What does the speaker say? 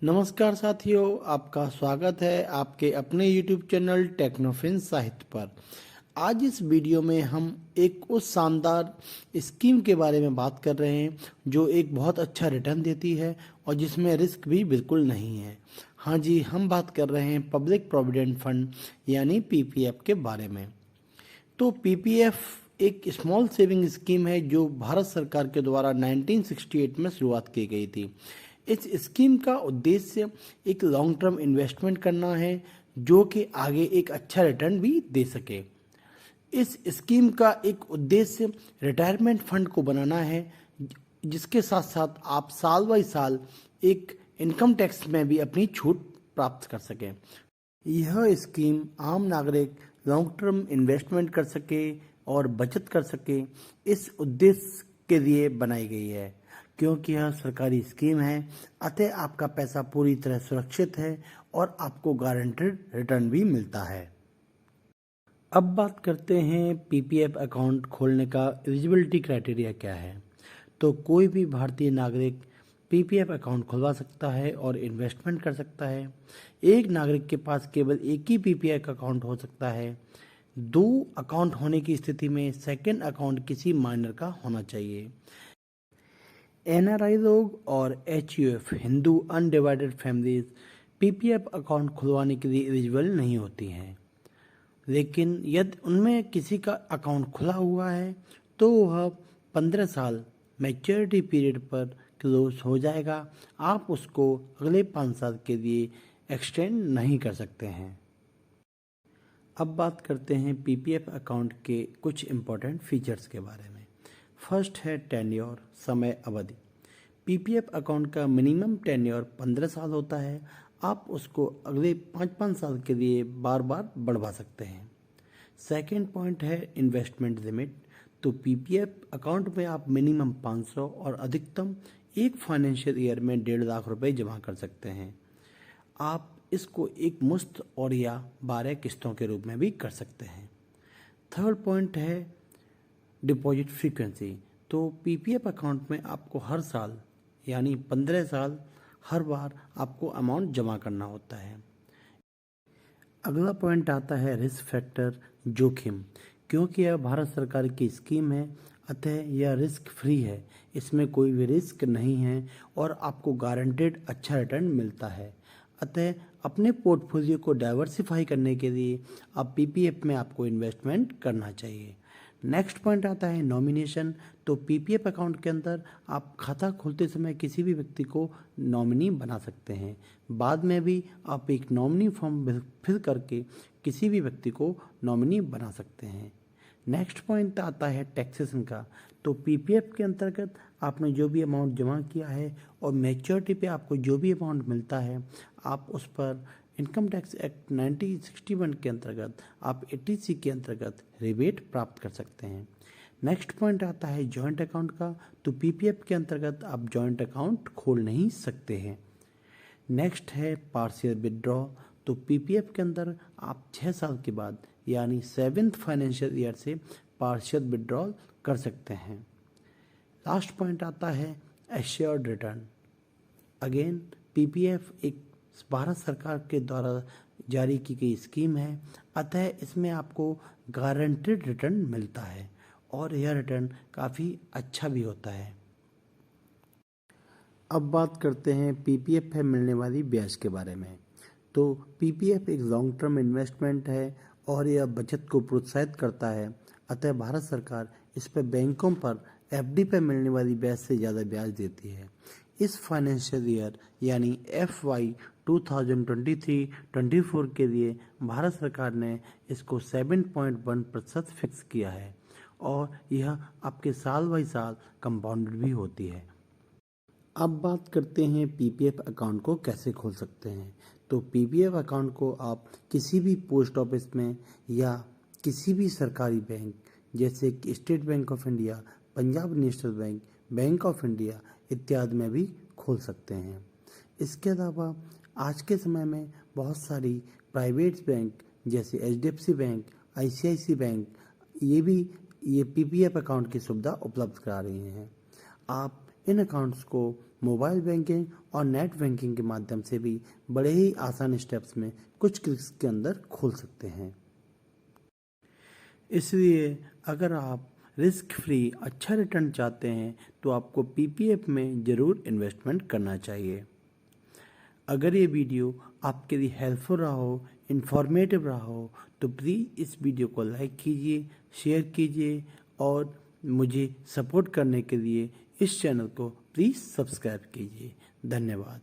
नमस्कार साथियों, आपका स्वागत है आपके अपने YouTube चैनल टेक्नोफिन्स साहित्य पर। आज इस वीडियो में हम एक उस शानदार स्कीम के बारे में बात कर रहे हैं जो एक बहुत अच्छा रिटर्न देती है और जिसमें रिस्क भी बिल्कुल नहीं है। हाँ जी, हम बात कर रहे हैं पब्लिक प्रोविडेंट फंड यानी पीपीएफ के बारे में। तो पीपीएफ एक स्मॉल सेविंग स्कीम है जो भारत सरकार के द्वारा 1968 में शुरुआत की गई थी। इस स्कीम का उद्देश्य एक लॉन्ग टर्म इन्वेस्टमेंट करना है जो कि आगे एक अच्छा रिटर्न भी दे सके। इस स्कीम का एक उद्देश्य रिटायरमेंट फंड को बनाना है जिसके साथ साथ आप साल बाई साल एक इनकम टैक्स में भी अपनी छूट प्राप्त कर सकें। यह स्कीम आम नागरिक लॉन्ग टर्म इन्वेस्टमेंट कर सके और बचत कर सके, इस उद्देश्य के लिए बनाई गई है। क्योंकि यह सरकारी स्कीम है, अतः आपका पैसा पूरी तरह सुरक्षित है और आपको गारंटेड रिटर्न भी मिलता है। अब बात करते हैं पीपीएफ अकाउंट खोलने का एलिजिबिलिटी क्राइटेरिया क्या है। तो कोई भी भारतीय नागरिक पीपीएफ अकाउंट खुलवा सकता है और इन्वेस्टमेंट कर सकता है। एक नागरिक के पास केवल एक ही पीपीएफ अकाउंट हो सकता है। दो अकाउंट होने की स्थिति में सेकंड अकाउंट किसी माइनर का होना चाहिए। एनआरआई लोग और HUF Hindu undivided families PPF account खुलवाने के लिए एलिजिबल नहीं होती हैं। लेकिन यदि उनमें किसी का अकाउंट खुला हुआ है तो वह 15 साल मैच्योरिटी पीरियड पर क्लोज हो जाएगा। आप उसको अगले 5 साल के लिए एक्सटेंड नहीं कर सकते हैं। अब बात करते हैं पीपीएफ अकाउंट के कुछ इम्पोर्टेंट फीचर्स के बारे में। फर्स्ट है टेन्योर, समय अवधि। पीपीएफ अकाउंट का मिनिमम टेन्योर 15 साल होता है। आप उसको अगले 5-5 साल के लिए बार बार बढ़वा सकते हैं। सेकेंड पॉइंट है इन्वेस्टमेंट लिमिट। तो पीपीएफ अकाउंट में आप मिनिमम 500 और अधिकतम एक फाइनेंशियल ईयर में 1.5 लाख रुपए जमा कर सकते हैं। आप इसको एक मुश्त और या 12 किस्तों के रूप में भी कर सकते हैं। थर्ड पॉइंट है डिपॉजिट फ्रीक्वेंसी। तो पीपीएफ अकाउंट में आपको हर साल यानी 15 साल हर बार आपको अमाउंट जमा करना होता है। अगला पॉइंट आता है रिस्क फैक्टर, जोखिम। क्योंकि यह भारत सरकार की स्कीम है अतः यह रिस्क फ्री है, इसमें कोई भी रिस्क नहीं है और आपको गारंटेड अच्छा रिटर्न मिलता है। अतः अपने पोर्टफोलियो को डाइवर्सिफाई करने के लिए आप पीपीएफ में आपको इन्वेस्टमेंट करना चाहिए। नेक्स्ट पॉइंट आता है नॉमिनेशन। तो पीपीएफ अकाउंट के अंदर आप खाता खोलते समय किसी भी व्यक्ति को नॉमिनी बना सकते हैं। बाद में भी आप एक नॉमिनी फॉर्म फिल करके किसी भी व्यक्ति को नॉमिनी बना सकते हैं। नेक्स्ट पॉइंट आता है टैक्सेशन का। तो पीपीएफ के अंतर्गत आपने जो भी अमाउंट जमा किया है और मैच्योरिटी पे आपको जो भी अमाउंट मिलता है, आप उस पर इनकम टैक्स एक्ट 1961 के अंतर्गत आप 80C के अंतर्गत रिबेट प्राप्त कर सकते हैं। नेक्स्ट पॉइंट आता है जॉइंट अकाउंट का। तो पीपीएफ के अंतर्गत आप जॉइंट अकाउंट खोल नहीं सकते हैं। नेक्स्ट है पार्शियल विड्रॉ। तो पीपीएफ के अंदर आप 6 साल के बाद यानी 7th फाइनेंशियल ईयर से पार्शियल विड्रॉल कर सकते हैं। लास्ट पॉइंट आता है एश्योर्ड रिटर्न। अगेन पीपीएफ एक भारत सरकार के द्वारा जारी की गई स्कीम है, अतः इसमें आपको गारंटेड रिटर्न मिलता है और यह रिटर्न काफ़ी अच्छा भी होता है। अब बात करते हैं पीपीएफ में मिलने वाली ब्याज के बारे में। तो पीपीएफ एक लॉन्ग टर्म इन्वेस्टमेंट है और यह बचत को प्रोत्साहित करता है, अतः भारत सरकार इस पर बैंकों पर एफडी पर मिलने वाली ब्याज से ज़्यादा ब्याज देती है। इस फाइनेंशियल ईयर यानी FY 2023-24 के लिए भारत सरकार ने इसको 7.1% फिक्स किया है और यह आपके साल बाई साल कंपाउंडेड भी होती है। अब बात करते हैं पीपीएफ अकाउंट को कैसे खोल सकते हैं। तो पीपीएफ अकाउंट को आप किसी भी पोस्ट ऑफिस में या किसी भी सरकारी बैंक जैसे कि state bank of India, Punjab national bank, bank of India इत्यादि में भी खोल सकते हैं। इसके अलावा आज के समय में बहुत सारी प्राइवेट बैंक जैसे HDFC बैंक, ICICI बैंक ये पीपीएफ अकाउंट की सुविधा उपलब्ध करा रही हैं। आप इन अकाउंट्स को मोबाइल बैंकिंग और नेट बैंकिंग के माध्यम से भी बड़े ही आसान स्टेप्स में कुछ क्लिक्स के अंदर खोल सकते हैं। इसलिए अगर आप रिस्क फ्री अच्छा रिटर्न चाहते हैं तो आपको पीपीएफ में ज़रूर इन्वेस्टमेंट करना चाहिए। अगर ये वीडियो आपके लिए हेल्पफुल रहा हो, इन्फॉर्मेटिव रहा हो, तो प्लीज़ इस वीडियो को लाइक कीजिए, शेयर कीजिए और मुझे सपोर्ट करने के लिए इस चैनल को प्लीज़ सब्सक्राइब कीजिए। धन्यवाद।